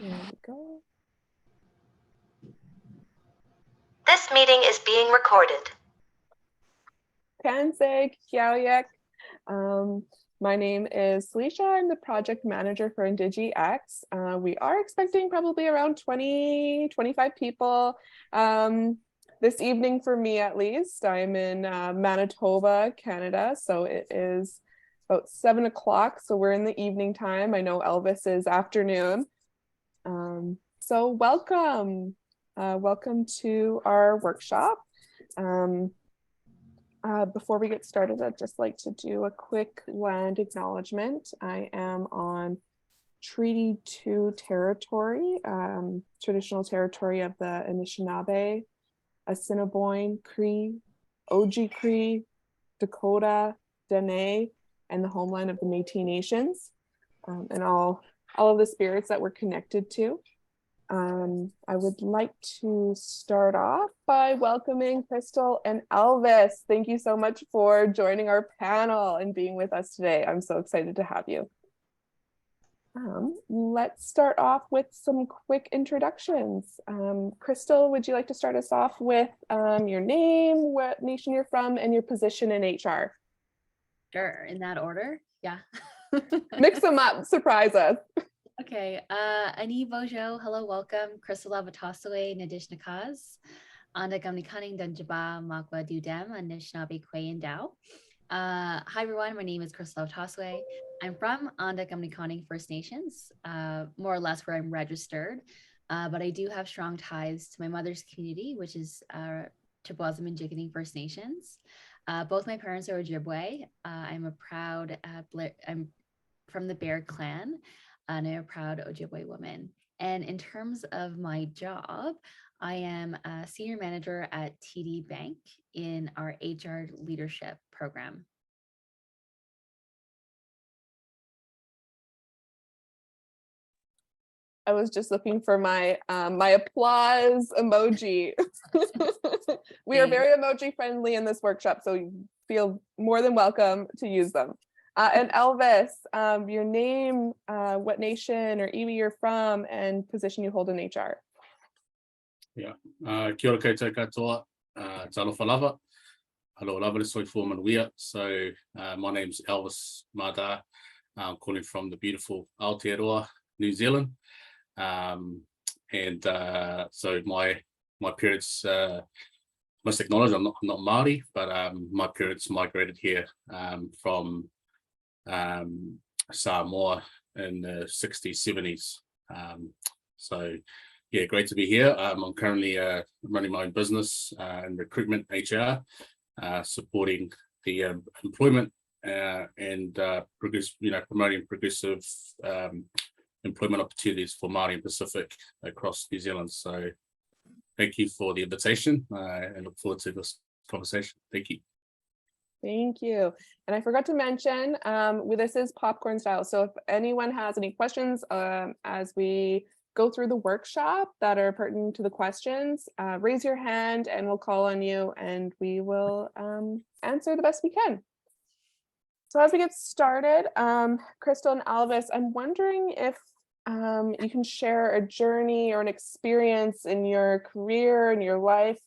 There we go. This meeting is being recorded. Kanseg, Kiaoyak. My name is Felicia. I'm the project manager for INDIGI-X. We are expecting probably around 20, 25 people this evening, for me at least. I'm in Manitoba, Canada, so it is about 7 o'clock, so we're in the evening time. I know Elvis is afternoon. So welcome. Welcome to our workshop. Before we get started, I'd just like to do a quick land acknowledgement. I am on Treaty 2 territory, traditional territory of the Anishinaabe, Assiniboine, Cree, Oji-Cree, Dakota, Dene, and the homeland of the Métis Nations, and all of the spirits that we're connected to. I would like to start off by welcoming Krystal and Elvis. Thank you so much for joining our panel and being with us today. I'm so excited to have you. Let's start off with some quick introductions. Krystal, would you like to start us off with your name, what nation you're from, and your position in HR? Sure, in that order, yeah. Mix them up, surprise us. Okay, Ani Bojo, hello, welcome. Krystal Abotossaway, Indigenous Anda Gamnikaning Dunjaba Magwa Dudem, Anishinaabe Kwe and Dao. Hi everyone, my name is Krystal Abotossaway. I'm from Anda Gamnikaning First Nations, more or less where I'm registered, but I do have strong ties to my mother's community, which is Chipawazam and Jiganing First Nations. Both my parents are Ojibwe. I'm from the Bear Clan, and I'm a proud Ojibwe woman. And in terms of my job, I am a senior manager at TD Bank in our HR leadership program. I was just looking for my my applause emoji. We are very emoji friendly in this workshop, so you feel more than welcome to use them. And Elvis, your name, what nation or iwi you're from, and position you hold in HR. Yeah, kia ora koutou katoa, talofa lava. Hello, lovely soy foreman wea. So my name's Elvis Madar. I'm calling from the beautiful Aotearoa, New Zealand. So my parents must acknowledge I'm not Māori, but my parents migrated here from Samoa in the 60s, 70s. So yeah, great to be here. I'm currently running my own business in recruitment HR, supporting the employment and promoting progressive employment opportunities for Māori and Pacific across New Zealand. So thank you for the invitation and look forward to this conversation. Thank you. Thank you. And I forgot to mention, this is popcorn style. So if anyone has any questions as we go through the workshop that are pertinent to the questions, raise your hand and we'll call on you and we will answer the best we can. So as we get started, Krystal and Elvis, I'm wondering if you can share a journey or an experience in your career and your life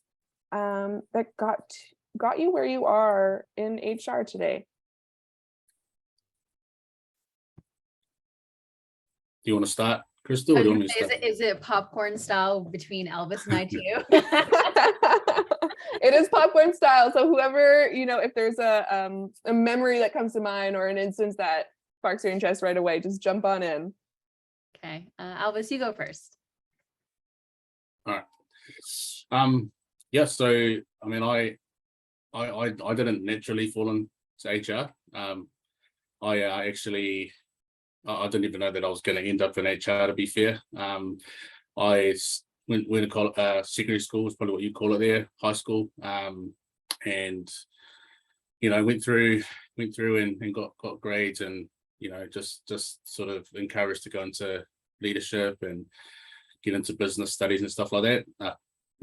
that got you where you are in HR today. Do you want to start, Krystal, or do you want me to start? Is it popcorn style between Elvis and I too? It is popcorn style. So whoever, if there's a memory that comes to mind or an instance that sparks your interest right away, just jump on in. Okay, Elvis, you go first. All right. Yeah. So I mean, I didn't naturally fall into HR. I didn't even know that I was going to end up in HR, to be fair. I went to secondary school, is probably what you call it there, high school, and went through and got grades, and just sort of encouraged to go into leadership and get into business studies and stuff like that.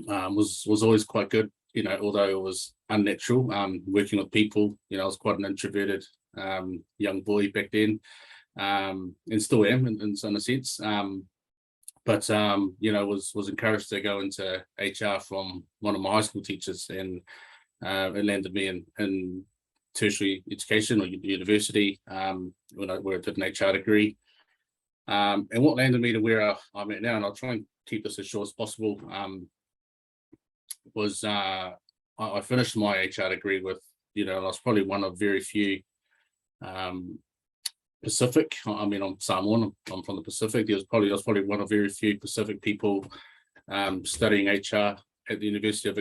Was always quite good, although it was unnatural, working with people. I was quite an introverted young boy back then, and still am in a sense. but was encouraged to go into HR from one of my high school teachers, and it landed me in tertiary education or university where I did an HR degree. And what landed me to where I'm at now, and I'll try and keep this as short as possible, was I finished my HR degree with, and I was probably one of very few Pacific. I'm Samoan. I'm from the Pacific. I was probably one of very few Pacific people studying HR at the University of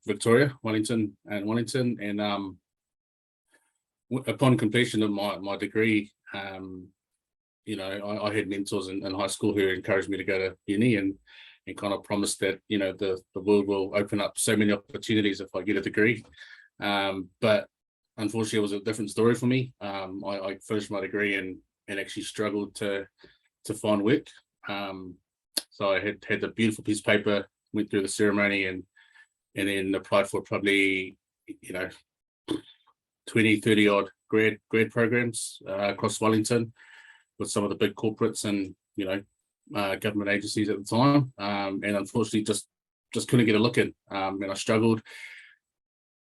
Victoria, Wellington. And upon completion of my degree, I had mentors in high school who encouraged me to go to uni and kind of promised that the world will open up so many opportunities if I get a degree. But unfortunately, it was a different story for me. I finished my degree and actually struggled to find work. So I had the beautiful piece of paper, went through the ceremony, and then applied for probably 20, 30 odd grad programs across Wellington with some of the big corporates and government agencies at the time, and unfortunately just couldn't get a look in, and I struggled.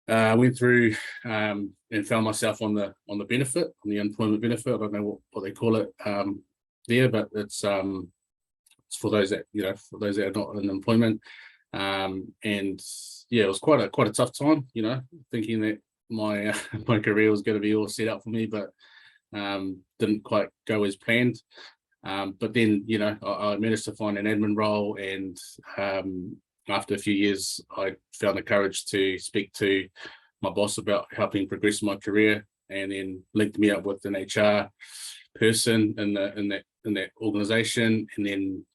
Went through and found myself on the benefit, on the employment benefit. I don't know what they call it there, but it's for those that are not in employment. And yeah, it was quite a tough time, thinking that my my career was going to be all set up for me, but didn't quite go as planned. But then I managed to find an admin role, and after a few years, I found the courage to speak to my boss about helping progress my career, and then linked me up with an HR person in that organization, and then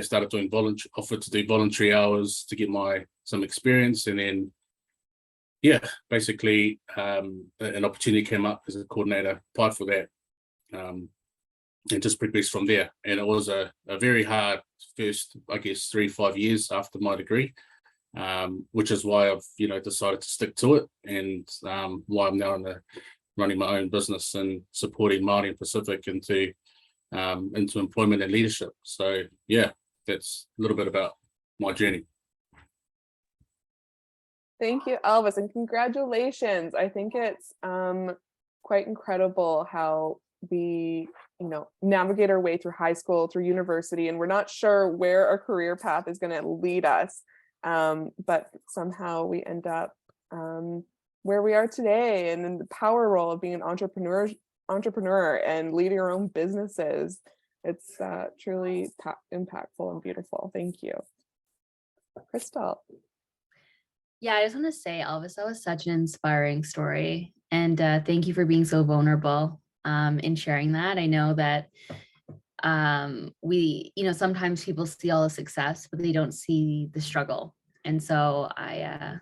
started doing offered to do voluntary hours to get some experience, and then basically an opportunity came up as a coordinator, applied for that, and just progressed from there. And it was a very hard first, I guess, 3-5 years after my degree, which is why I've decided to stick to it, and why I'm now running my own business and supporting Māori and Pacific into employment and leadership. So yeah, that's a little bit about my journey. Thank you, Elvis, and congratulations. I think it's quite incredible how we navigate our way through high school, through university, and we're not sure where our career path is going to lead us, but somehow we end up where we are today, and in the power role of being an entrepreneur and leading our own businesses. It's truly impactful and beautiful. Thank you. Krystal. Yeah, I just want to say, Elvis, that was such an inspiring story. And thank you for being so vulnerable in sharing that. I know that sometimes people see all the success, but they don't see the struggle. And so I,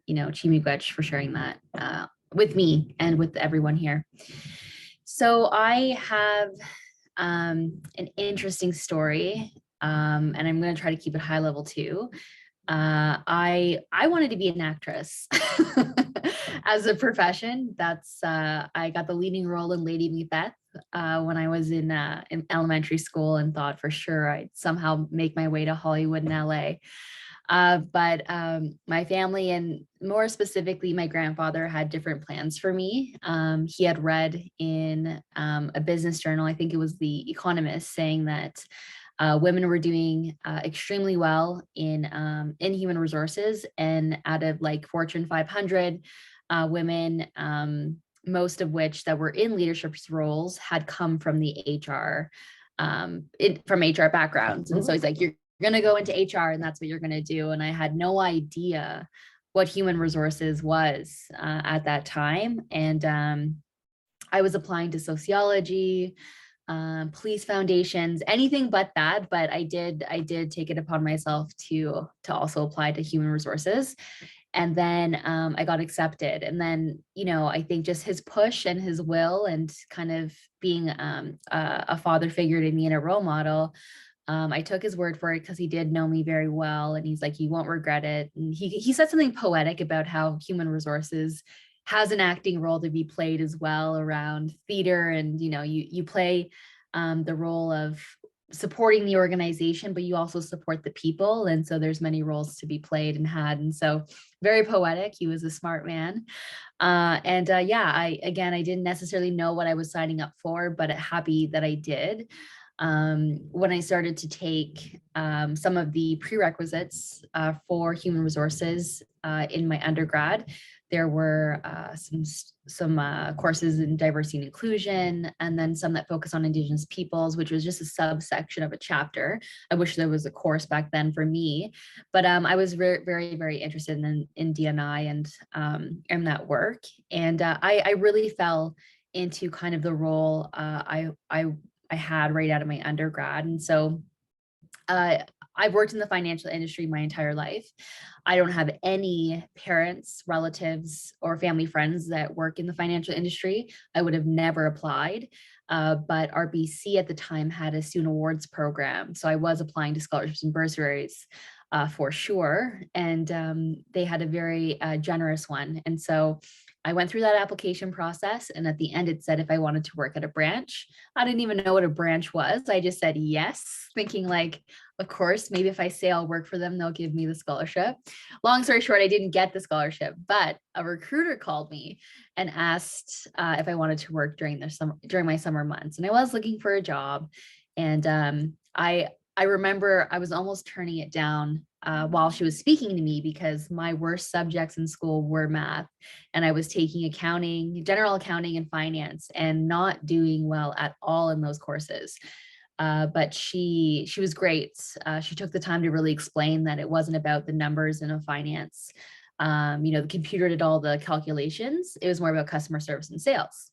Chimigwech for sharing that with me and with everyone here. So I have an interesting story, and I'm going to try to keep it high level too. I wanted to be an actress as a profession. That's I got the leading role in Lady Macbeth when I was in elementary school, and thought for sure I'd somehow make my way to Hollywood and LA. But my family, and more specifically my grandfather, had different plans for me. He had read in a business journal, I think it was The Economist, saying that women were doing extremely well in human resources, and out of like Fortune 500 women, most of which that were in leadership roles had come from the HR backgrounds. And so he's like, you're going to go into HR and that's what you're going to do. And I had no idea what human resources was at that time. And I was applying to sociology, police foundations, anything but that. But I did take it upon myself to also apply to human resources. And then I got accepted. And then, I think just his push and his will, and kind of being a father figure to me and a role model, I took his word for it, because he did know me very well. And he's like, you won't regret it. And he said something poetic about how human resources has an acting role to be played as well around theater. And, you play the role of supporting the organization, but you also support the people. And so there's many roles to be played and had. And so very poetic. He was a smart man. Yeah, I didn't necessarily know what I was signing up for, but happy that I did. When I started to take some of the prerequisites for human resources in my undergrad, there were some courses in diversity and inclusion, and then some that focus on Indigenous peoples, which was just a subsection of a chapter. I wish there was a course back then for me, but I was very, very, very interested in D&I and that work. And I really fell into kind of the role I had right out of my undergrad. And so I've worked in the financial industry my entire life. I don't have any parents, relatives, or family friends that work in the financial industry. I would have never applied. But RBC at the time had a student awards program. So I was applying to scholarships and bursaries for sure. And they had a very generous one. And so I went through that application process, and at the end it said if I wanted to work at a branch. I didn't even know what a branch was. I just said yes, thinking like, of course, maybe if I say I'll work for them, they'll give me the scholarship. Long story short, I didn't get the scholarship, but a recruiter called me and asked if I wanted to work during my summer months. And I was looking for a job, and I remember I was almost turning it down while she was speaking to me, because my worst subjects in school were math, and I was taking accounting, general accounting and finance, and not doing well at all in those courses. But she was great. She took the time to really explain that it wasn't about the numbers in a finance. The computer did all the calculations. It was more about customer service and sales.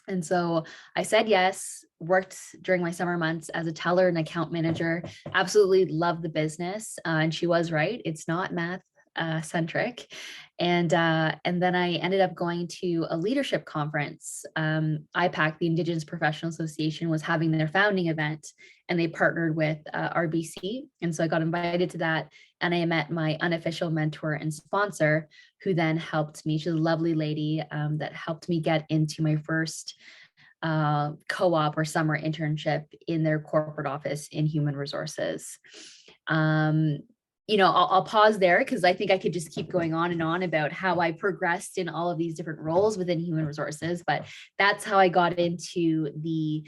And so I said yes, worked during my summer months as a teller and account manager, absolutely loved the business. And she was right. It's not math centric. And then I ended up going to a leadership conference. IPAC, the Indigenous Professional Association, was having their founding event, and they partnered with RBC. And so I got invited to that, and I met my unofficial mentor and sponsor, who then helped me. She's a lovely lady that helped me get into my first co-op or summer internship in their corporate office in human resources. I'll pause there, because I think I could just keep going on and on about how I progressed in all of these different roles within human resources, but that's how I got into the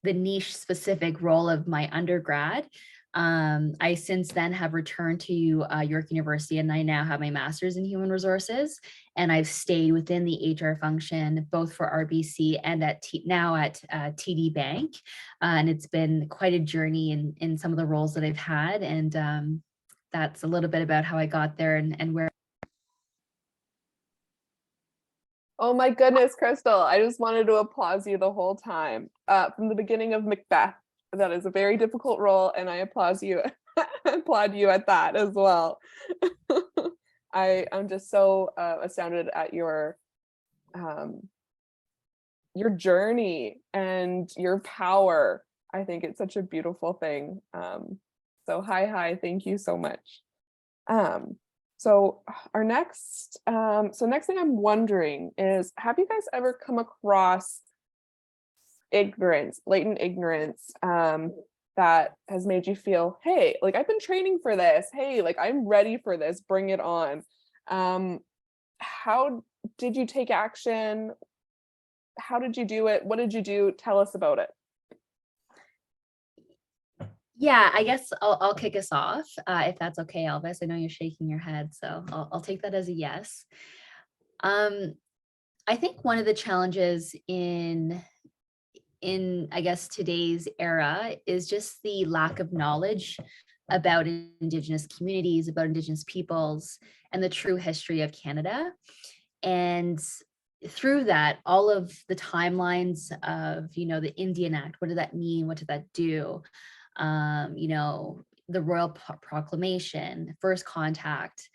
niche specific role of my undergrad. I since then have returned to York University, and I now have my master's in human resources, and I've stayed within the HR function, both for RBC and now at TD Bank. And it's been quite a journey in some of the roles that I've had. And that's a little bit about how I got there and where. Oh my goodness, Krystal, I just wanted to applaud you the whole time. From the beginning of Macbeth. That is a very difficult role, and I applaud you at that as well. I'm just so astounded at your journey and your power. I think it's such a beautiful thing. So hi, thank you so much. So next thing I'm wondering is, have you guys ever come across blatant ignorance that has made you feel, hey, like I've been training for this, hey, like I'm ready for this, bring it on? How did you take action? How did you do it? What did you do? Tell us about it. Yeah, I guess I'll kick us off, if that's okay, Elvis. I know you're shaking your head, so I'll take that as a yes. I think one of the challenges in I guess today's era is just the lack of knowledge about Indigenous communities, about Indigenous peoples, and the true history of Canada. And through that, all of the timelines of, the Indian Act, what did that mean? What did that do? The Royal Proclamation, First Contact,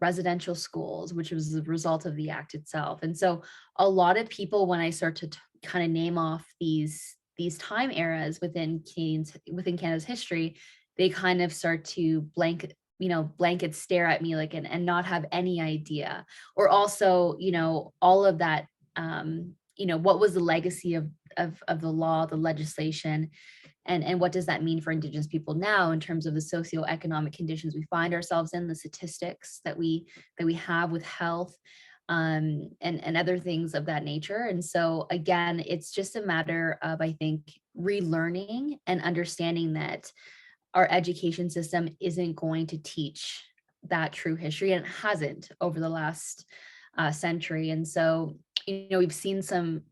residential schools, which was the result of the act itself. And so a lot of people, when I start to kind of name off these time eras within Canada's history, they kind of start to blanket stare at me and not have any idea. Or also, all of that what was the legacy of the law, the legislation, and what does that mean for Indigenous people now in terms of the socioeconomic conditions we find ourselves in, the statistics that we have with health, and other things of that nature. And so again, it's just a matter of, I think, relearning and understanding that our education system isn't going to teach that true history, and it hasn't over the last century. And so, we've seen some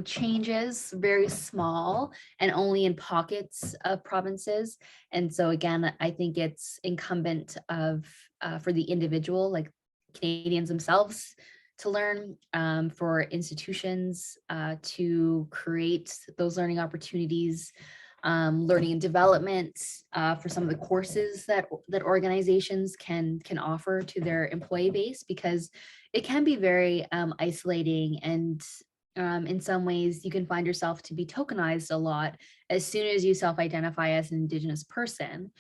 changes, very small and only in pockets of provinces. And so again, I think it's incumbent of for the individual, like Canadians themselves, to learn, for institutions to create those learning opportunities, learning and development for some of the courses that organizations can offer to their employee base, because it can be very isolating, and in some ways you can find yourself to be tokenized a lot as soon as you self-identify as an Indigenous person.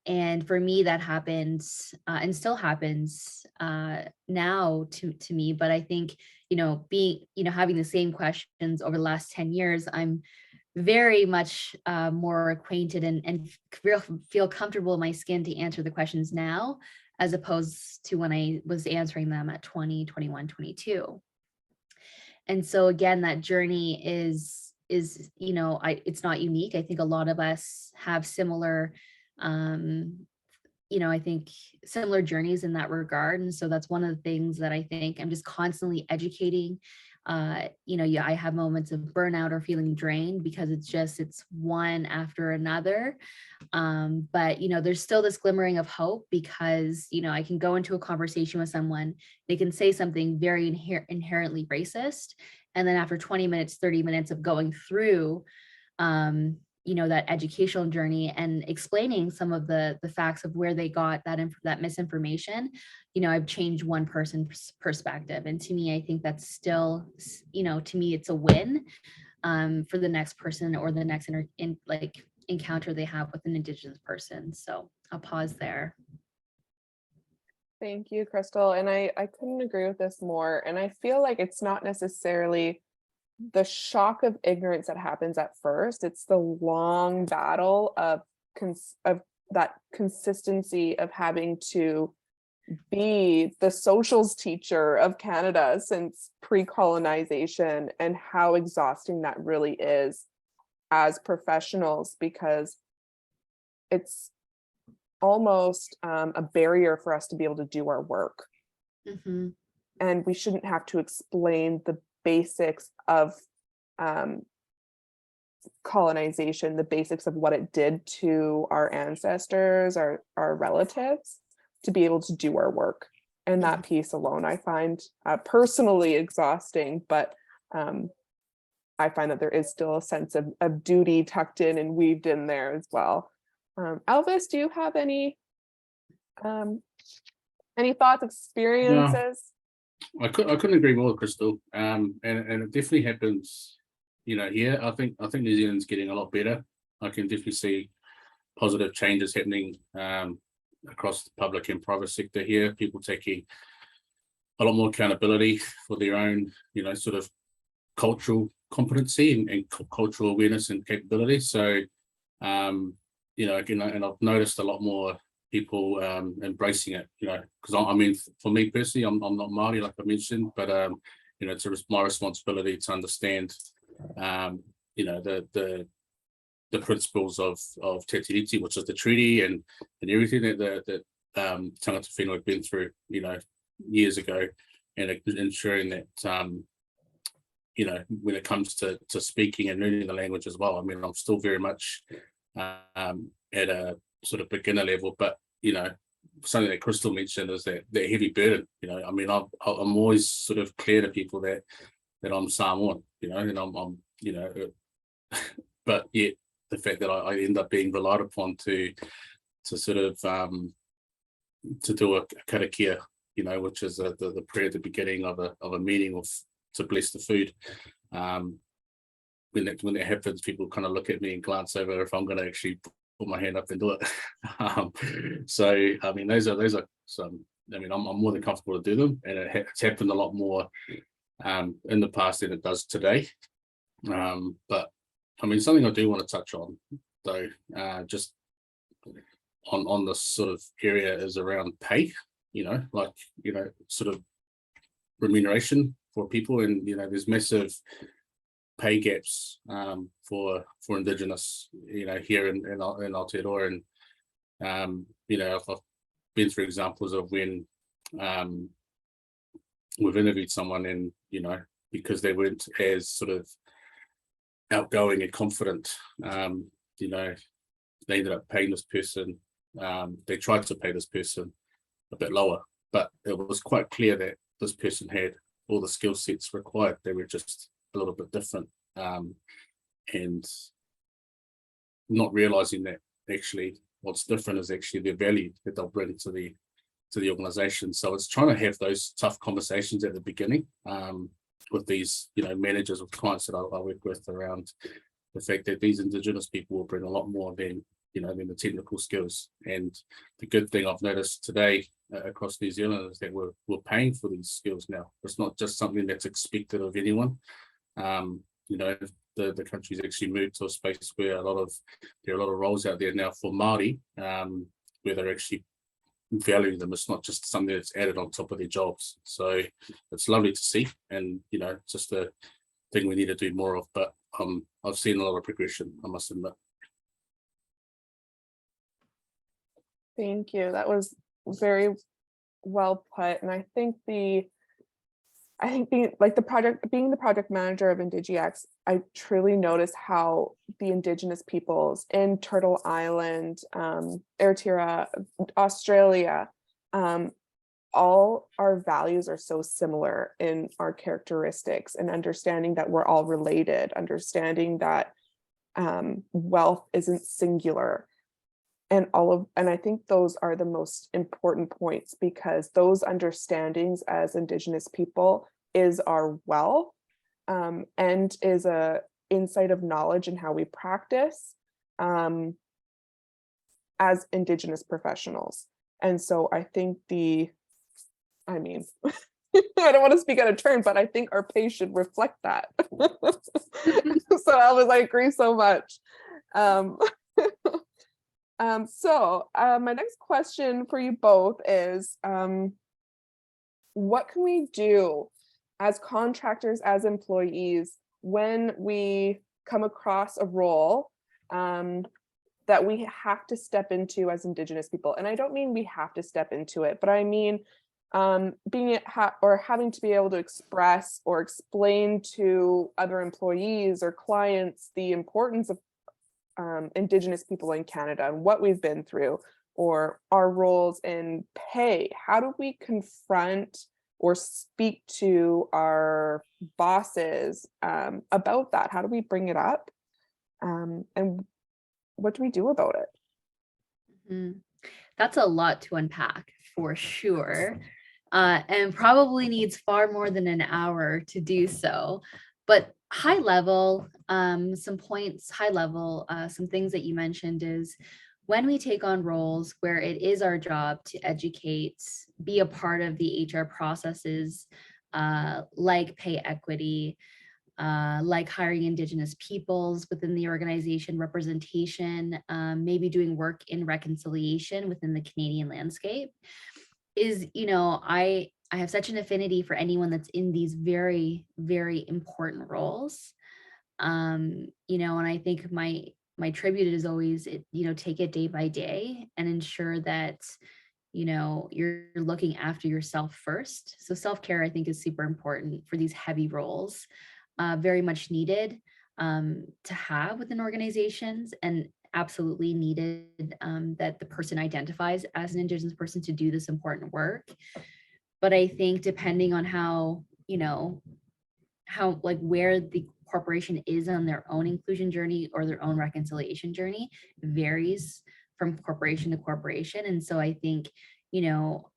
And for me, that happens and still happens now to me. But I think, being, having the same questions over the last 10 years, I'm very much more acquainted and feel comfortable in my skin to answer the questions now, as opposed to when I was answering them at 20, 21, 22. And so again, that journey is it's not unique. I think a lot of us have similar I think similar journeys in that regard. And so that's one of the things that I think I'm just constantly educating. I have moments of burnout or feeling drained because it's one after another. But there's still this glimmering of hope, because I can go into a conversation with someone, they can say something very inherently racist, and then after 20 minutes, 30 minutes of going through that educational journey and explaining some of the facts of where they got that misinformation, I've changed one person's perspective. And to me, I think that's still, to me, it's a win for the next person or the next encounter they have with an Indigenous person. So I'll pause there. Thank you, Krystal. And I couldn't agree with this more. And I feel like it's not necessarily the shock of ignorance that happens at first. It's the long battle of that consistency of having to be the socials teacher of Canada since pre-colonization, and how exhausting that really is as professionals, because it's almost a barrier for us to be able to do our work. Mm-hmm. And we shouldn't have to explain the basics of colonization, the basics of what it did to our ancestors, our relatives, to be able to do our work. And that piece alone I find personally exhausting, but I find that there is still a sense of duty tucked in and weaved in there as well. Elvis, do you have any thoughts, experiences? I couldn't agree more, Krystal. And it definitely happens, here. I think New Zealand's getting a lot better. I can definitely see positive changes happening across the public and private sector here. People taking a lot more accountability for their own, sort of cultural competency and cultural awareness and capability. So, again, and I've noticed a lot more people embracing it, because for me personally, I'm not Māori, like I mentioned, but it's my responsibility to understand the principles of Te Tiriti, which is the treaty and everything that tangata whenua have been through years ago, and ensuring that when it comes to speaking and learning the language as well. I'm still very much at a sort of beginner level, but something that Krystal mentioned is that heavy burden. I'm always sort of clear to people that I'm Samoan, and I'm but yet the fact that I end up being relied upon to sort of to do a karakia, which is the prayer at the beginning of a meeting to bless the food. When that happens, people kind of look at me and glance over if I'm going to actually put my hand up and do it. So those are some. I'm more than comfortable to do them, and it's happened a lot more in the past than it does today. But I mean, something I do want to touch on, though, just on this sort of area is around pay, sort of remuneration for people. And, there's massive pay gaps for Indigenous, here in Aotearoa. And, I've been through examples of when we've interviewed someone and, because they weren't as sort of outgoing and confident, they ended up paying this person. They tried to pay this person a bit lower, but it was quite clear that this person had all the skill sets required. They were just a little bit different, and not realizing that actually what's different is actually their value that they'll bring to the organization. So it's trying to have those tough conversations at the beginning with these, managers, with clients that I work with, around the fact that these Indigenous people will bring a lot more than the technical skills. And the good thing I've noticed today across New Zealand is that we're paying for these skills now. It's not just something that's expected of anyone. The country's actually moved to a space where there are a lot of roles out there now for Māori, where they're actually valuing them. It's not just something that's added on top of their jobs. So it's lovely to see, and it's just a thing we need to do more of. But I've seen a lot of progression, I must admit. Thank you. That was very well put. And I think being the project manager of INDIGI-X, I truly notice how the Indigenous peoples in Turtle Island, Aotearoa, Australia, all our values are so similar in our characteristics, and understanding that we're all related, understanding that wealth isn't singular. And I think those are the most important points, because those understandings as Indigenous people is our wealth, and is a insight of knowledge in how we practice as Indigenous professionals. And so I think I don't want to speak out of turn, but I think our pay should reflect that. So Elvis, I agree so much. So my next question for you both is, what can we do as contractors, as employees, when we come across a role that we have to step into as Indigenous people? And I don't mean we have to step into it, but I mean having to be able to express or explain to other employees or clients the importance of Indigenous people in Canada and what we've been through, or our roles in pay. How do we confront or speak to our bosses about that? How do we bring it up? And what do we do about it? Mm-hmm. That's a lot to unpack, for sure, and probably needs far more than an hour to do so. But high level, some points, some things that you mentioned is, when we take on roles where it is our job to educate, be a part of the HR processes, like pay equity, like hiring Indigenous peoples within the organization, representation, maybe doing work in reconciliation within the Canadian landscape, is, I have such an affinity for anyone that's in these very, very important roles. And I think my tribute is always, take it day by day and ensure that, you're looking after yourself first. So self-care, I think, is super important for these heavy roles, very much needed to have within organizations, and absolutely needed that the person identifies as an Indigenous person to do this important work. But I think depending on how where the corporation is on their own inclusion journey or their own reconciliation journey varies from corporation to corporation. And so I think,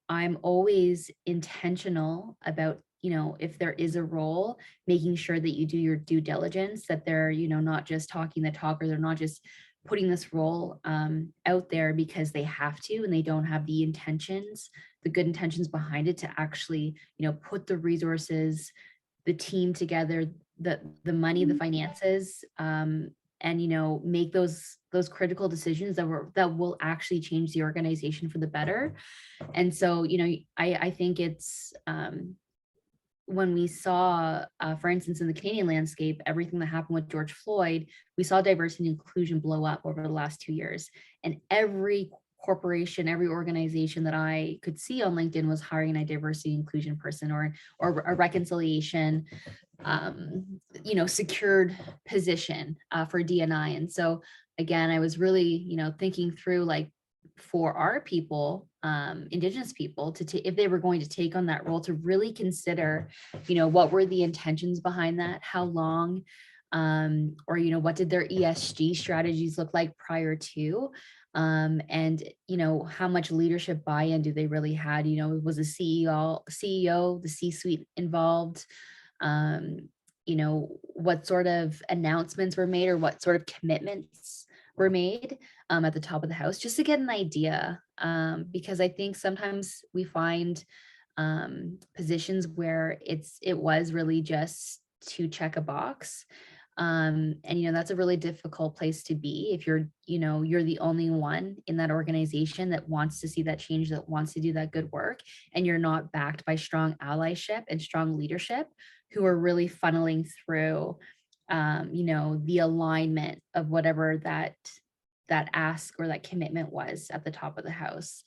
I'm always intentional about, if there is a role, making sure that you do your due diligence, that they're, not just talking the talk, or they're not just putting this role out there because they have to, and they don't have the intentions, the good intentions behind it, to actually, put the resources, the team together, the money, the finances, and, you know, make those critical decisions that will actually change the organization for the better. And so, you know, I think it's, when we saw, for instance, in the Canadian landscape, everything that happened with George Floyd, we saw diversity and inclusion blow up over the last 2 years. And every corporation, every organization that I could see on LinkedIn was hiring a diversity inclusion person or a reconciliation, you know, secured position for D&I. And so again, I was really, you know, thinking through, like, for our people, Indigenous people, to if they were going to take on that role, to really consider, you know, what were the intentions behind that, how long, or, you know, what did their ESG strategies look like prior to, and, you know, how much leadership buy-in do they really had? You know, was the CEO, the C-suite involved? You know, what sort of announcements were made, or what sort of commitments were made at the top of the house, just to get an idea. Because I think sometimes we find positions where it was really just to check a box. And, you know, that's a really difficult place to be if you're, you know, you're the only one in that organization that wants to see that change, that wants to do that good work, and you're not backed by strong allyship and strong leadership who are really funneling through, you know, the alignment of whatever that ask or that commitment was at the top of the house.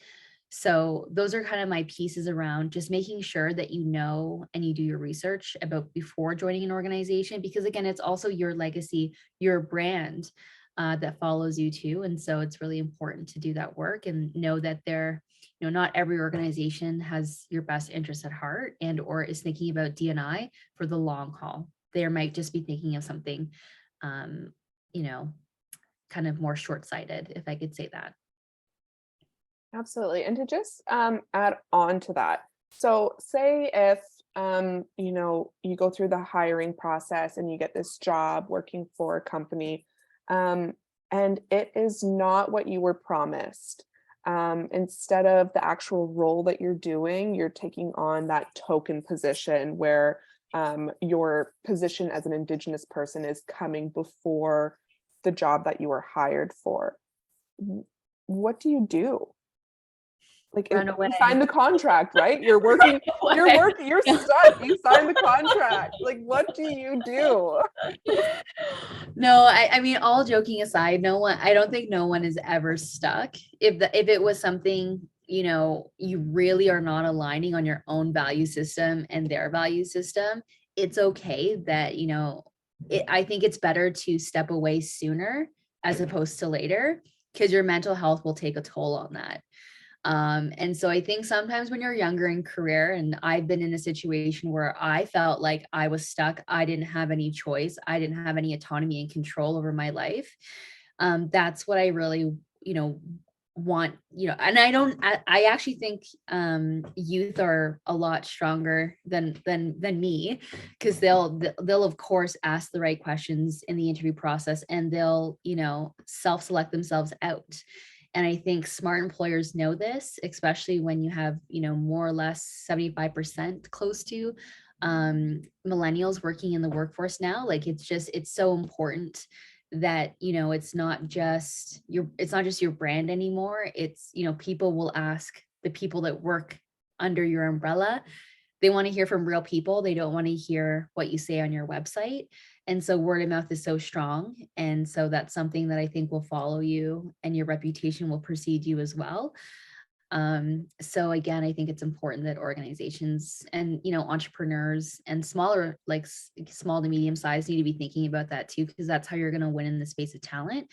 So those are kind of my pieces around just making sure that you know and you do your research about before joining an organization, because again, it's also your legacy, your brand that follows you too. And so it's really important to do that work and know that you know, not every organization has your best interest at heart and or is thinking about D&I for the long haul. They might just be thinking of something, you know, kind of more short-sighted, if I could say that. Absolutely. And to just add on to that, so say if you know, you go through the hiring process and you get this job working for a company, and it is not what you were promised. Instead of the actual role that you're doing, you're taking on that token position where your position as an Indigenous person is coming before the job that you were hired for. What do you do? Like, Run you away. sign the contract, right? You're working, you're stuck. You sign the contract. Like, what do you do? No, I mean, all joking aside, I don't think no one is ever stuck. If it was something, you know, you really are not aligning on your own value system and their value system, it's okay that, you know, I think it's better to step away sooner as opposed to later, because your mental health will take a toll on that. And so I think sometimes when you're younger in career, and I've been in a situation where I felt like I was stuck, I didn't have any choice, I didn't have any autonomy and control over my life. That's what I really, you know, want, you know, and I actually think youth are a lot stronger than me, because they'll of course ask the right questions in the interview process, and they'll, you know, self-select themselves out. And I think smart employers know this, especially when you have, you know, more or less 75% close to millennials working in the workforce now. Like, it's so important that, you know, it's not just your brand anymore. It's, you know, people will ask the people that work under your umbrella. They want to hear from real people. They don't want to hear what you say on your website. And so word of mouth is so strong. And so that's something that I think will follow you, and your reputation will precede you as well. So again, I think it's important that organizations and, you know, entrepreneurs and smaller, like small to medium size, need to be thinking about that too, because that's how you're going to win in the space of talent.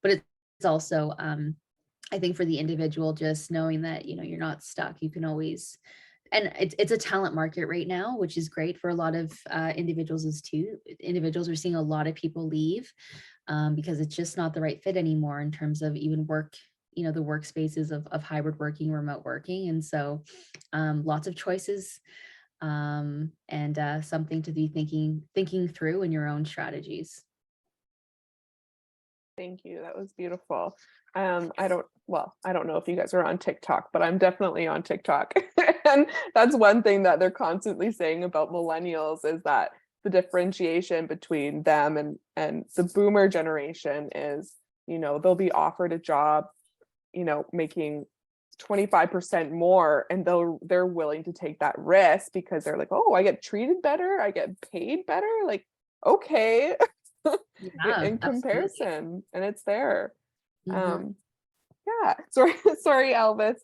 But it's also, I think for the individual, just knowing that, you know, you're not stuck. You can always, and it's a talent market right now, which is great for a lot of individuals are seeing a lot of people leave because it's just not the right fit anymore in terms of even work, you know, the workspaces of hybrid working, remote working. And so lots of choices and something to be thinking through in your own strategies. Thank you. That was beautiful. I don't know if you guys are on TikTok, but I'm definitely on TikTok. And that's one thing that they're constantly saying about millennials is that the differentiation between them and the boomer generation is, they'll be offered a job, making 25% more, and they're willing to take that risk because they're like, oh, I get treated better, I get paid better, like, okay. Yeah, in absolutely. comparison, and it's there. Mhm. Yeah, sorry Elvis.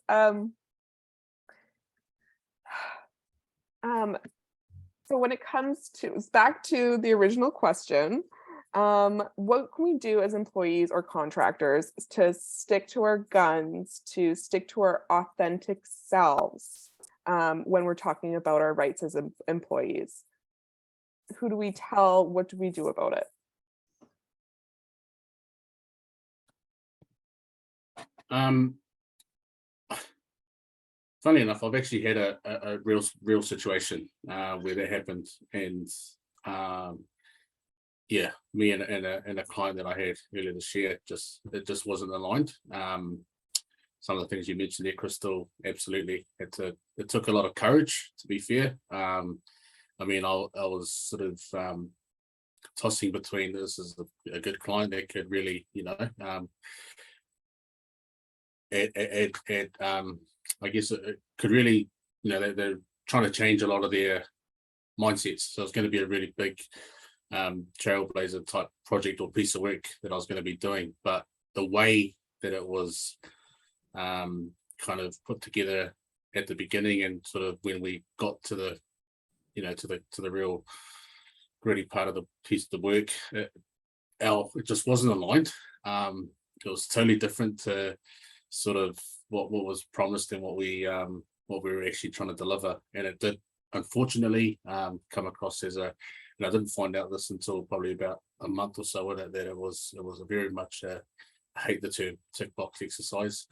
So when it comes to, back to the original question, what can we do as employees or contractors to stick to our guns, to stick to our authentic selves, when we're talking about our rights as employees? Who do we tell? What do we do about it? Funny enough, I've actually had a real situation where that happened, and yeah, me and a client that I had earlier this year, it just wasn't aligned. Some of the things you mentioned there, Krystal, absolutely. It took a lot of courage, to be fair. I mean, I was sort of tossing between, this is a good client that could really, I guess it could really, they're trying to change a lot of their mindsets. So it's going to be a really big trailblazer type project or piece of work that I was going to be doing. But the way that it was kind of put together at the beginning, and sort of when we got to the, to the real gritty part of the piece of the work, it just wasn't aligned. It was totally different to sort of what was promised and what we were actually trying to deliver, and it did unfortunately come across as and I didn't find out this until probably about a month or so that it was a very much I hate the term tick box exercise,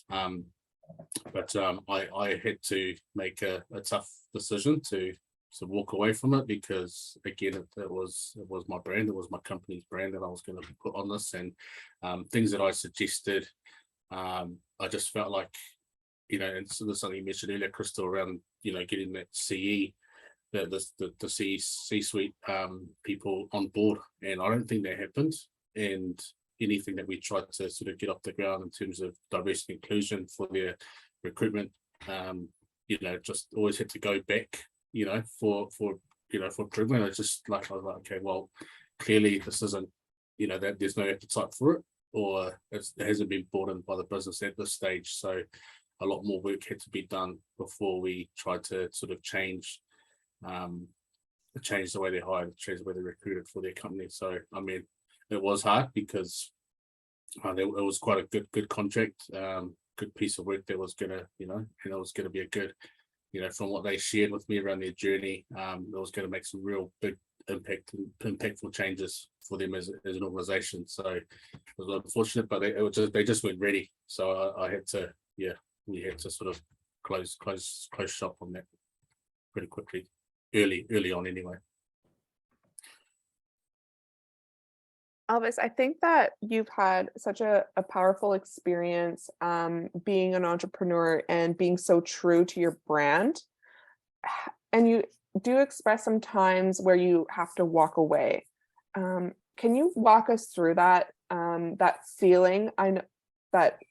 but I had to make a tough decision to walk away from it, because again it was my brand, it was my company's brand that I was going to put on this, and things that I suggested, I just felt like, and so there's something you mentioned earlier, Krystal, around getting that CE, the C-suite people on board, and I don't think that happened. And anything that we tried to sort of get off the ground in terms of diversity and inclusion for their recruitment, just always had to go back, for improvement. I was like, okay, well, clearly this isn't, that there's no appetite for it, or it hasn't been brought in by the business at this stage. So a lot more work had to be done before we tried to sort of change the way they hired, change the way they recruited for their company. So I mean, it was hard because it was quite a good contract, good piece of work that was gonna, and it was gonna be a good, from what they shared with me around their journey, it was going to make some real big impactful changes for them as an organization. So it was unfortunate, but they just weren't ready. So I had to, we had to sort of close shop on that pretty quickly, early on anyway. Elvis, I think that you've had such a powerful experience being an entrepreneur and being so true to your brand. And you do express some times where you have to walk away. Can you walk us through that feeling? I know that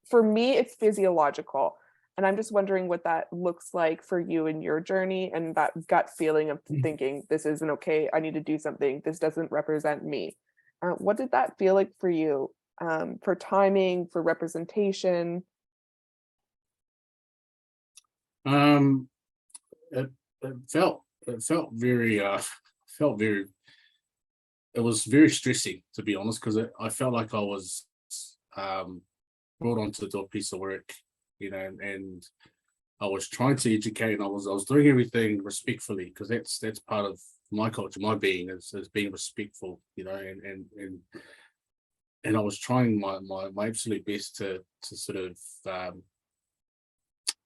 for me, it's physiological. And I'm just wondering what that looks like for you in your journey, and that gut feeling of thinking, this isn't okay, I need to do something, this doesn't represent me. What did that feel like for you, for timing, for representation? It felt very, it was very stressing, to be honest, because I felt like I was brought onto the piece of work, and I was trying to educate, and I was doing everything respectfully, because that's part of my culture, my being is being respectful, and I was trying my absolute best to sort of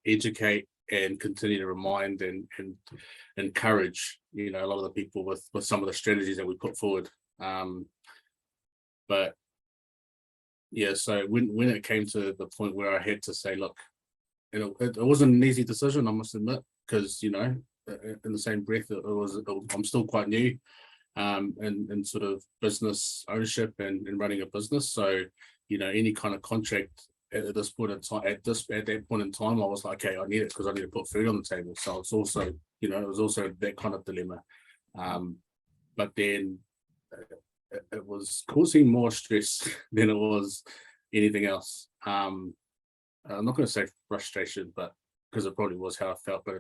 educate and continue to remind and encourage, a lot of the people with some of the strategies that we put forward. But yeah, so when it came to the point where I had to say, look, it wasn't an easy decision, I must admit, because in the same breath, I'm still quite new in sort of business ownership and running a business. So any kind of contract at this point in time, at that point in time, I was like, okay, I need it because I need to put food on the table. So it's also it was also that kind of dilemma. But then it was causing more stress than it was anything else. I'm not going to say frustration, but because it probably was how I felt, but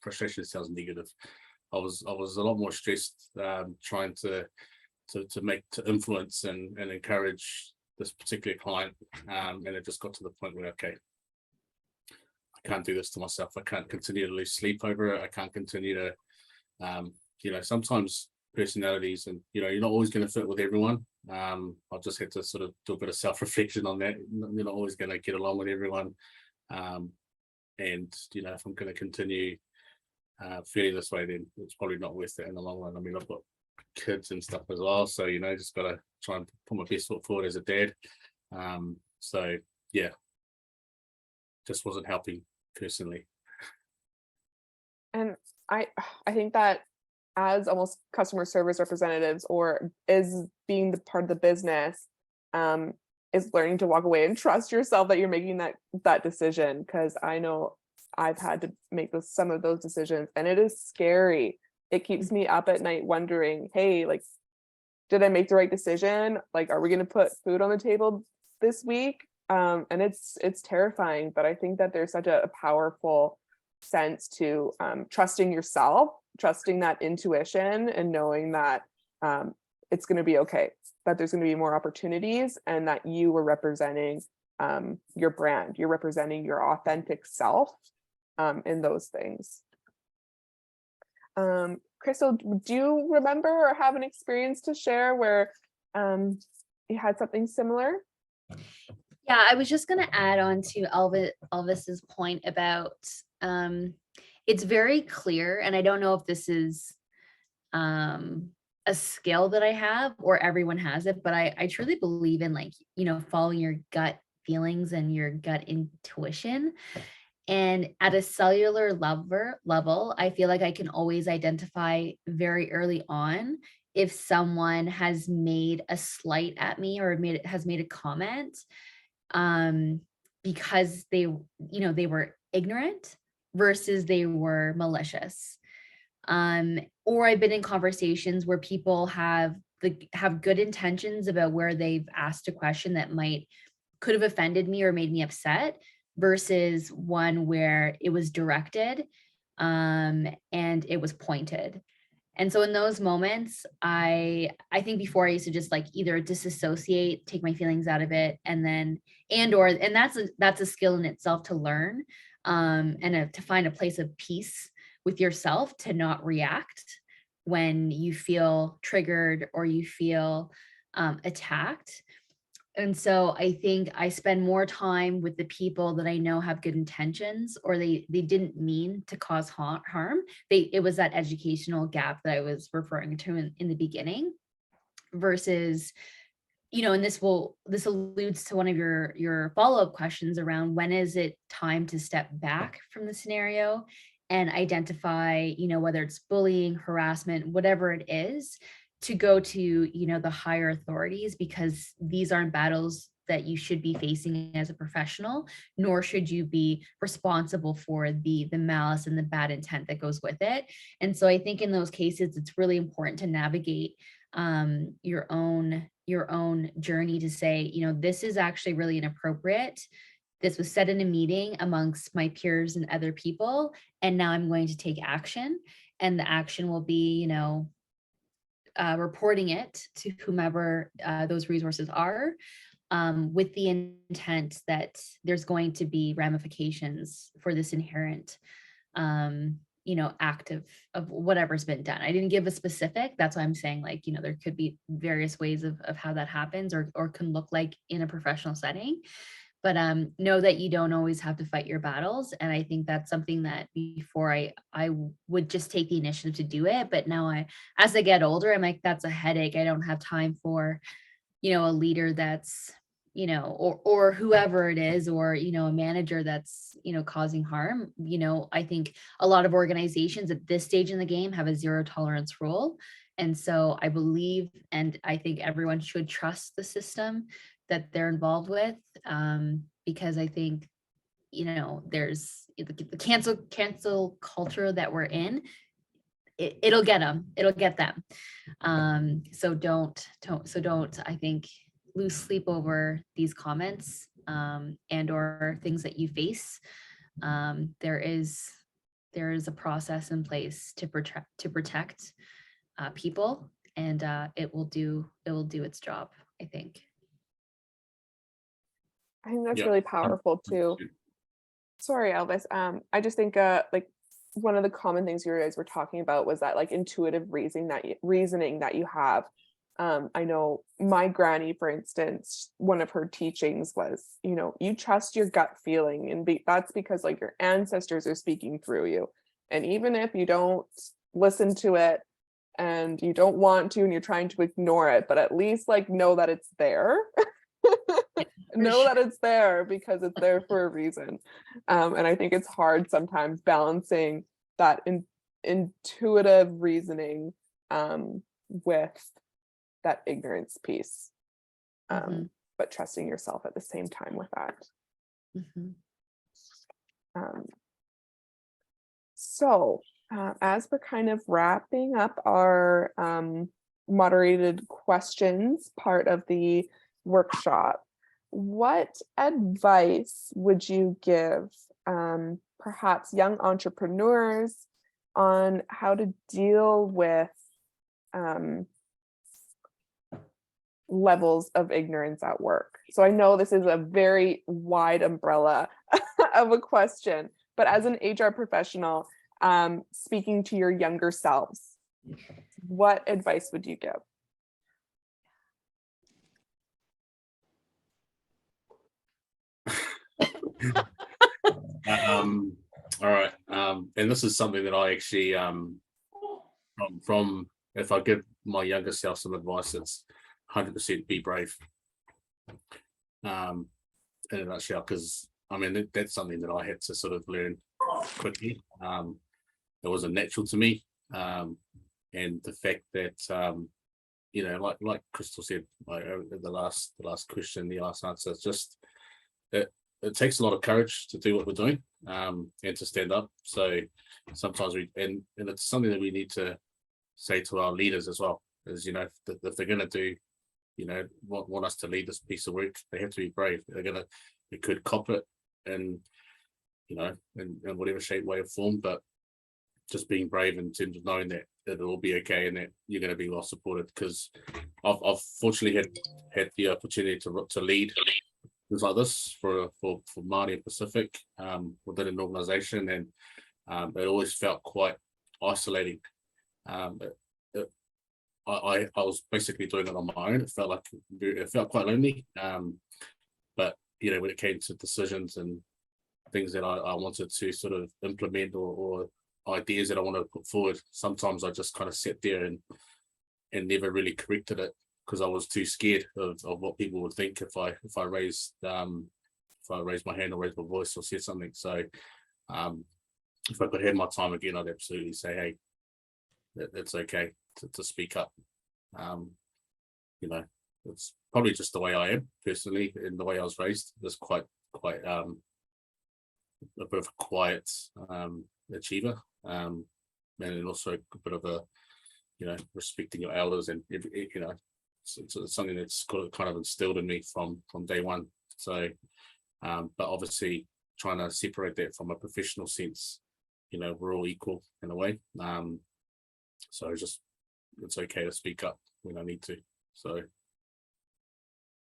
frustration sounds negative. I was a lot more stressed, trying to influence and encourage this particular client, and it just got to the point where, okay, I can't do this to myself. I can't continue to lose sleep over it. I can't continue to, sometimes personalities, and you're not always going to fit with everyone. I've just had to sort of do a bit of self-reflection on that. You're not always going to get along with everyone, and if I'm going to continue feeling this way, then it's probably not worth it in the long run. I mean, I've got kids and stuff as well, so just got to try and put my best foot forward as a dad. So yeah, just wasn't helping personally. And I think that as almost customer service representatives, or is being the part of the business, is learning to walk away and trust yourself that you're making that decision. Because I know I've had to make some of those decisions, and it is scary. It keeps me up at night wondering, hey, like, did I make the right decision? Like, are we going to put food on the table this week? And it's terrifying, but I think that there's such a powerful sense to trusting yourself, trusting that intuition, and knowing that it's going to be okay, that there's going to be more opportunities, and that you were representing your brand, you're representing your authentic self in those things. Krystal, do you remember or have an experience to share where you had something similar? Yeah, I was just going to add on to Elvis's point about it's very clear, and I don't know if this is a skill that I have or everyone has it, but I truly believe in following your gut feelings and your gut intuition. And at a cellular level, I feel like I can always identify very early on if someone has made a slight at me or has made a comment because they were ignorant versus they were malicious. Or I've been in conversations where people have good intentions about where they've asked a question that could have offended me or made me upset, versus one where it was directed and it was pointed. And so in those moments, I think before I used to just either disassociate, take my feelings out of it, and that's a skill in itself to learn, and to find a place of peace with yourself, to not react when you feel triggered or you feel attacked. And so I think I spend more time with the people that I know have good intentions, or they didn't mean to cause harm. It was that educational gap that I was referring to in the beginning, versus, and this alludes to one of your follow-up questions around when is it time to step back from the scenario and identify, whether it's bullying, harassment, whatever it is, to go to, the higher authorities, because these aren't battles that you should be facing as a professional, nor should you be responsible for the malice and the bad intent that goes with it. And so I think in those cases, it's really important to navigate your own journey to say, this is actually really inappropriate. This was said in a meeting amongst my peers and other people, and now I'm going to take action. And the action will be, reporting it to whomever those resources are, with the intent that there's going to be ramifications for this inherent, act of whatever's been done. I didn't give a specific. That's why I'm saying, there could be various ways of how that happens or can look like in a professional setting. But know that you don't always have to fight your battles. And I think that's something that before I would just take the initiative to do it. But now as I get older, I'm like, that's a headache. I don't have time for a leader that's, or whoever it is, or, a manager that's, causing harm. I think a lot of organizations at this stage in the game have a zero tolerance rule. And so I believe, and I think everyone should trust the system that they're involved with, because I think, there's the cancel culture that we're in. It'll get them. So don't, I think, lose sleep over these comments, and or things that you face. There is a process in place to protect people, and it will do its job, I think. I think that's Yeah. really powerful too. Sorry, Elvis. I just think like one of the common things you guys were talking about was that like intuitive reasoning that you have. I know my granny, for instance, one of her teachings was, you trust your gut feeling, and that's because like your ancestors are speaking through you. And even if you don't listen to it and you don't want to and you're trying to ignore it, but at least like know that it's there. Know that it's there because it's there for a reason. And I think it's hard sometimes balancing that intuitive reasoning with that ignorance piece, but trusting yourself at the same time with that. So as we're kind of wrapping up our moderated questions part of the workshop, what advice would you give perhaps young entrepreneurs on how to deal with levels of ignorance at work? So I know this is a very wide umbrella of a question, but as an HR professional, speaking to your younger selves, what advice would you give? All right. And this is something that I actually from if I give my younger self some advice, it's 100% be brave. In a nutshell, because I mean that's something that I had to sort of learn quickly. It wasn't natural to me, and the fact that like Krystal said, like the last question, the last answer, it's just it takes a lot of courage to do what we're doing, and to stand up. So sometimes and it's something that we need to say to our leaders as well, is if they're going to do want us to lead this piece of work, they have to be brave. They could cop it in whatever shape, way, or form, but just being brave in terms of knowing that it'll all be okay and that you're going to be well supported. Because I've fortunately had the opportunity to lead things like this for Māori and Pacific within an organization, and it always felt quite isolating. I was basically doing it on my own. It felt quite lonely. But when it came to decisions and things that I wanted to sort of implement or ideas that I wanted to put forward, sometimes I just kind of sat there and never really corrected it because I was too scared of what people would think if I raised my hand or raised my voice or said something. So if I could have my time again, I'd absolutely say, hey, it's okay to speak up. It's probably just the way I am personally and the way I was raised. It's quite a bit of a quiet achiever, and also a bit of a respecting your elders, and it's something that's kind of instilled in me from day one. So but obviously trying to separate that from a professional sense, we're all equal in a way. So just it's okay to speak up when I need to. So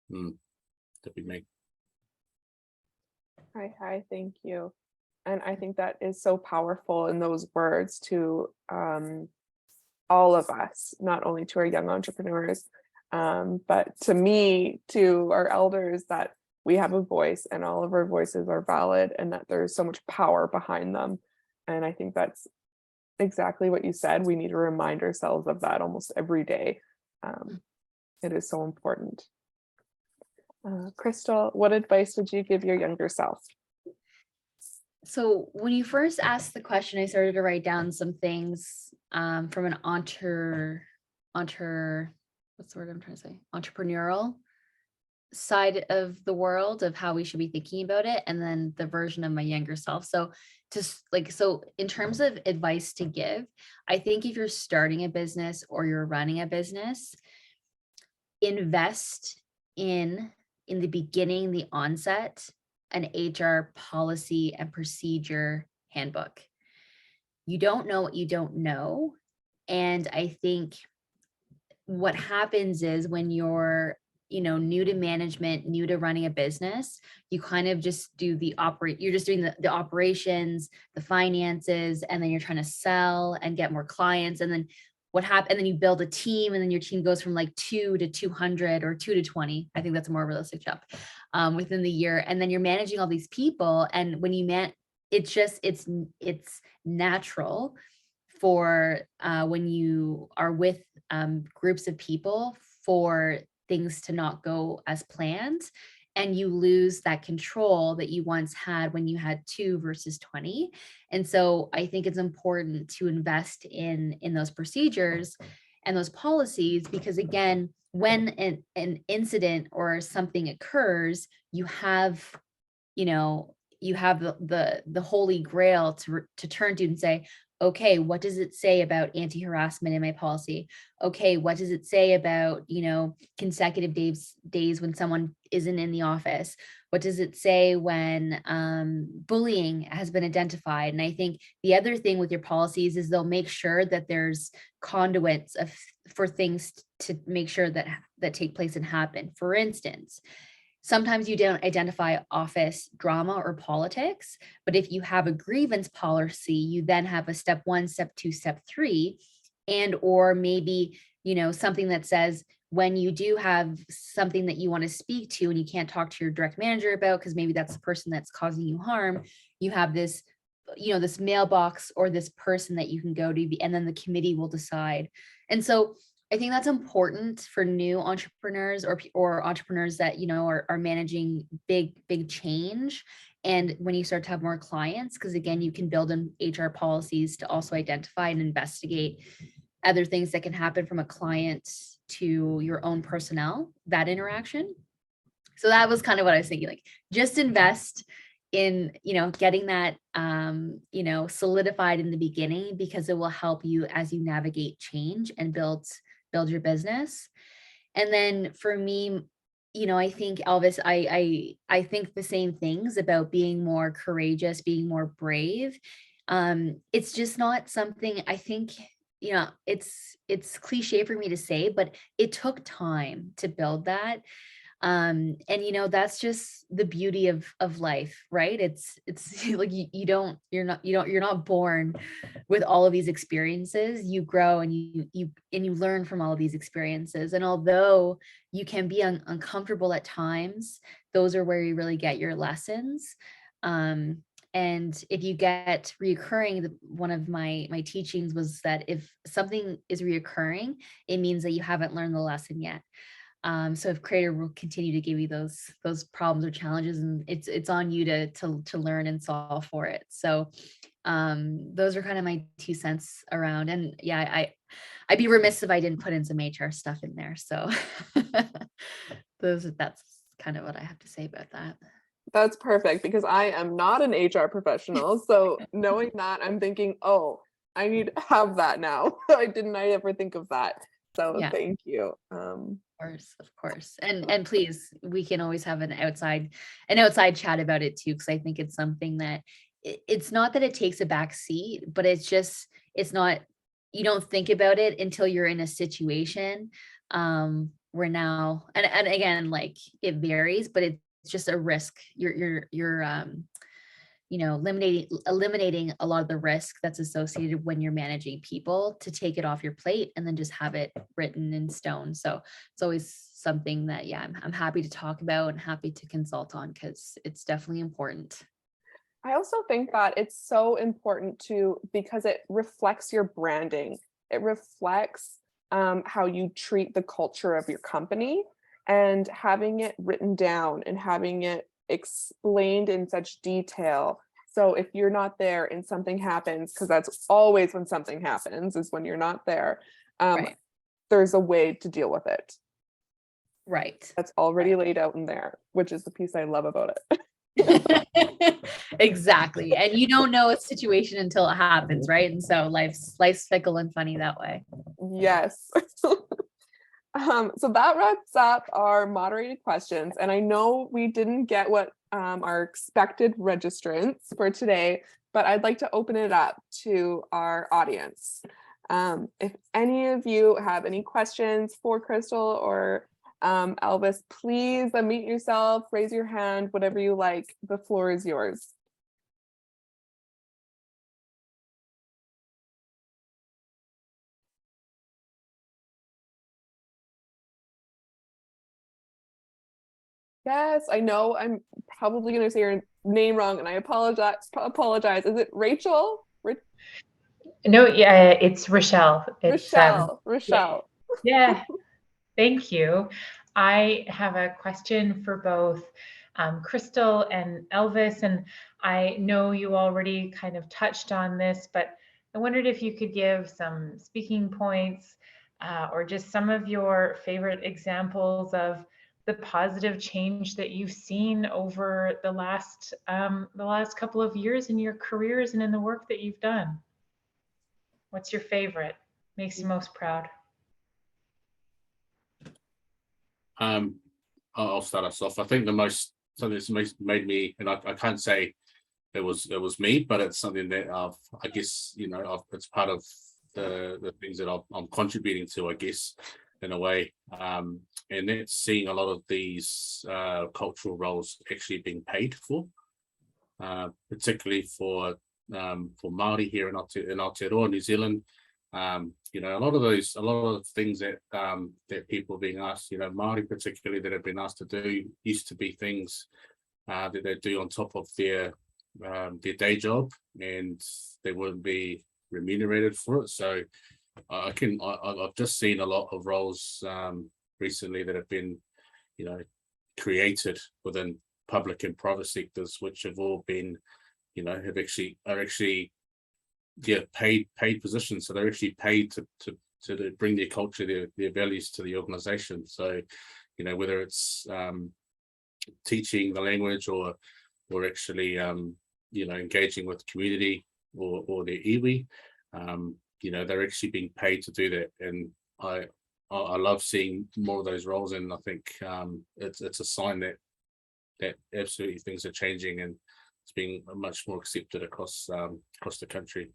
that'd be me. Hi, thank you. And I think that is so powerful in those words to all of us, not only to our young entrepreneurs, but to me, to our elders, that we have a voice and all of our voices are valid and that there's so much power behind them. And I think that's exactly what you said. We need to remind ourselves of that almost every day. It is so important. Krystal, what advice would you give your younger self? So when you first asked the question, I started to write down some things from an what's the word I'm trying to say? Entrepreneurial side of the world of how we should be thinking about it, and then the version of my younger self. So so in terms of advice to give, I think if you're starting a business or you're running a business, invest in the beginning, the onset, an HR policy and procedure handbook. You don't know what you don't know. And I think what happens is when you're, new to management, new to running a business, you kind of just do you're just doing the operations, the finances, and then you're trying to sell and get more clients. And then and then you build a team, and then your team goes from like 2 to 200 or 2 to 20. I think that's a more realistic jump within the year. And then you're managing all these people. And when you it's natural for when you are with groups of people for things to not go as planned, and you lose that control that you once had when you had 2 versus 20. And so I think it's important to invest in those procedures and those policies, because again, when an incident or something occurs, you have the holy grail to turn to and say, okay, what does it say about anti-harassment in my policy? Okay, what does it say about, consecutive days when someone isn't in the office? What does it say when bullying has been identified? And I think the other thing with your policies is they'll make sure that there's conduits for things to make sure that take place and happen. For instance, sometimes you don't identify office drama or politics, but if you have a grievance policy, you then have a step 1, step 2, step 3, and or maybe, something that says when you do have something that you want to speak to and you can't talk to your direct manager about, because maybe that's the person that's causing you harm, you have this, this mailbox or this person that you can go to, and then the committee will decide. And so I think that's important for new entrepreneurs or entrepreneurs that, are managing big change. And when you start to have more clients, because again, you can build in HR policies to also identify and investigate other things that can happen from a client to your own personnel, that interaction. So that was kind of what I was thinking, like just invest in, getting that, solidified in the beginning, because it will help you as you navigate change and build your business. And then for me, I think, Elvis, I think the same things about being more courageous, being more brave. It's just not something I think, it's cliche for me to say, but it took time to build that. And that's just the beauty of life, right? It's like you're not born with all of these experiences. You grow and you learn from all of these experiences. And although you can be uncomfortable at times, those are where you really get your lessons. And if you get reoccurring, one of my teachings was that if something is reoccurring, it means that you haven't learned the lesson yet. So if Creator will continue to give you those problems or challenges, and it's on you to learn and solve for it. So those are kind of my 2 cents around. And yeah, I'd be remiss if I didn't put in some HR stuff in there. So that's kind of what I have to say about that. That's perfect, because I am not an HR professional. So knowing that, I'm thinking, oh, I need to have that now. I ever think of that. So yeah. Thank you. Of course. And please, we can always have an outside chat about it too, because I think it's something that it's not that it takes a back seat, but it's not, you don't think about it until you're in a situation where now, and again, like it varies, but it's just a risk. You're eliminating a lot of the risk that's associated when you're managing people, to take it off your plate and then just have it written in stone. So it's always something that, yeah, I'm happy to talk about and happy to consult on, because it's definitely important. I also think that it's so important because it reflects your branding. It reflects how you treat the culture of your company. and having it written down and having it explained in such detail. So if you're not there and something happens, because that's always when something happens, is when you're not there, Right. there's a way to deal with it. Right. That's already Right. laid out in there, which is the piece I love about it. Exactly. And you don't know a situation until it happens, right? And so life's fickle and funny that way. Yes. So that wraps up our moderated questions. And I know we didn't get what our expected registrants for today, but I'd like to open it up to our audience. If any of you have any questions for Krystal or Elvis, please unmute yourself, raise your hand, whatever you like. The floor is yours. Yes, I know I'm probably going to say your name wrong, and I apologize. Is it Rachel? No, yeah, it's Rochelle. It's Rochelle. yeah. Thank you. I have a question for both Krystal and Elvis, and I know you already kind of touched on this, but I wondered if you could give some speaking points or just some of your favorite examples of the positive change that you've seen over the last couple of years in your careers and in the work that you've done. What's your favorite? Makes you most proud? I'll start us off. I think something that's made me, and I can't say it was me, but it's something that I guess, it's part of the things that I'm contributing to, I guess, in a way. And that's seeing a lot of these cultural roles actually being paid for, particularly for Māori here in Aotearoa, New Zealand. A lot of things that that people are being asked, Māori particularly, that have been asked to do used to be things that they do on top of their day job, and they wouldn't be remunerated for it. So I've just seen a lot of roles recently that have been, created within public and private sectors, which have all been, are actually paid positions. So they're actually paid to bring their culture, their values to the organization. So, whether it's teaching the language or actually engaging with the community or their iwi, they're actually being paid to do that. And I love seeing more of those roles, and I think it's a sign that absolutely things are changing and it's being much more accepted across the country.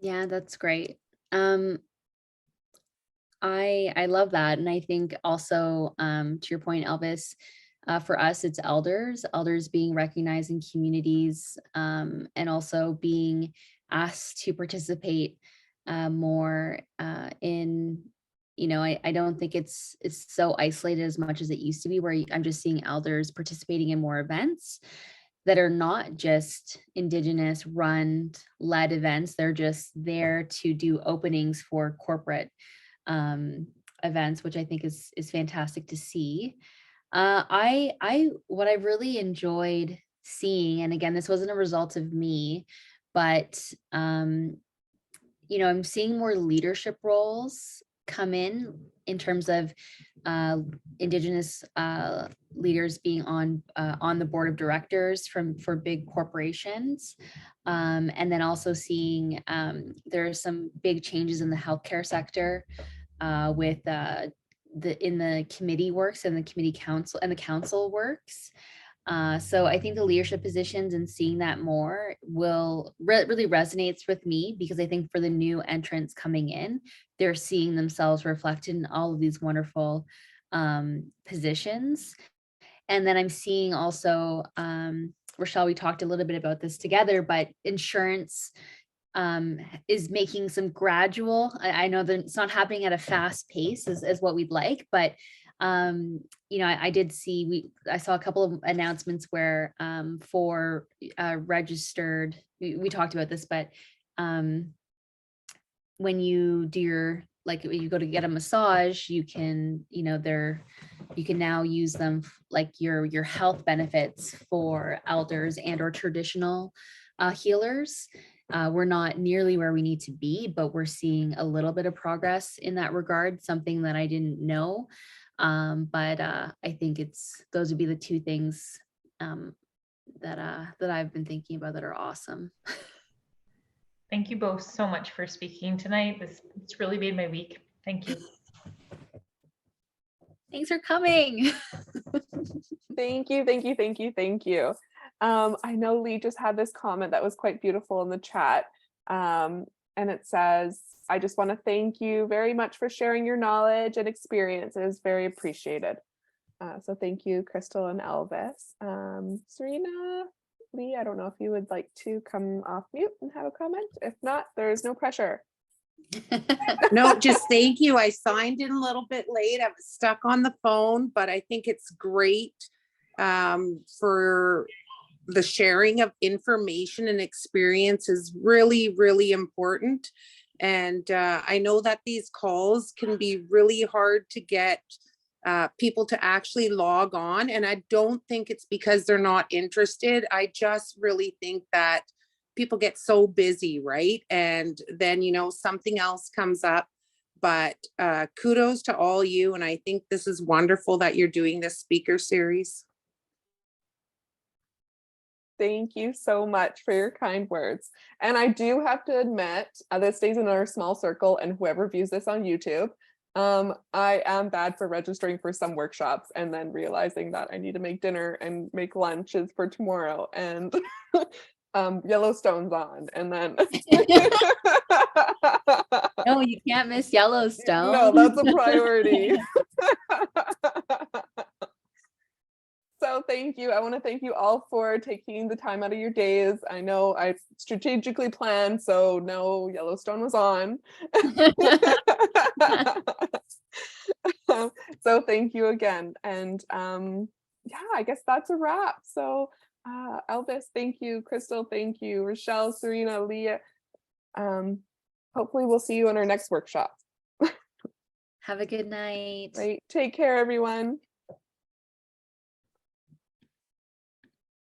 Yeah, that's great. I love that. And I think also, to your point, Elvis, for us, it's elders being recognized in communities, and also being asked to participate more in, I don't think it's so isolated as much as it used to be, where I'm just seeing elders participating in more events that are not just Indigenous led events. They're just there to do openings for corporate events, which I think is fantastic to see. What I really enjoyed seeing, and again, this wasn't a result of me, but I'm seeing more leadership roles come in terms of Indigenous leaders being on the board of directors for big corporations, and then also seeing there are some big changes in the healthcare sector with in the committee works and the committee council and the council works. So I think the leadership positions and seeing that more will really resonates with me, because I think for the new entrants coming in, they're seeing themselves reflected in all of these wonderful positions. And then I'm seeing also, Rochelle, we talked a little bit about this together, but insurance is making some gradual, I know that it's not happening at a fast pace as what we'd like, but I did see, I saw a couple of announcements where for registered, we talked about this, but when you do your like when you go to get a massage, you can, you know, you can now use them like your health benefits for elders and or traditional healers. We're not nearly where we need to be, but we're seeing a little bit of progress in that regard, something that I didn't know. But I think those would be the two things that I've been thinking about that are awesome. Thank you both so much for speaking tonight. It's really made my week. Thank you. Thanks for coming. Thank you, thank you, thank you, thank you. I know Lee just had this comment that was quite beautiful in the chat. And it says, I just want to thank you very much for sharing your knowledge and experience. It is very appreciated. So thank you, Krystal and Elvis. Serena, Lee, I don't know if you would like to come off mute and have a comment. If not, there is no pressure. No, just thank you. I signed in a little bit late. I was stuck on the phone, but I think it's great for the sharing of information and experience is really, really important. And I know that these calls can be really hard to get people to actually log on. And I don't think it's because they're not interested. I just really think that people get so busy, right? And then, you know, something else comes up. But kudos to all you. And I think this is wonderful that you're doing this speaker series. Thank you so much for your kind words. And I do have to admit, this stays in our small circle, and whoever views this on YouTube, I am bad for registering for some workshops and then realizing that I need to make dinner and make lunches for tomorrow, and Yellowstone's on, and then No, you can't miss Yellowstone. No, that's a priority. So thank you. I want to thank you all for taking the time out of your days. I know I strategically planned, so no, Yellowstone was on. So thank you again. And yeah, I guess that's a wrap. So Elvis, thank you. Krystal, thank you. Rochelle, Serena, Leah. Hopefully we'll see you in our next workshop. Have a good night. Right. Take care, everyone.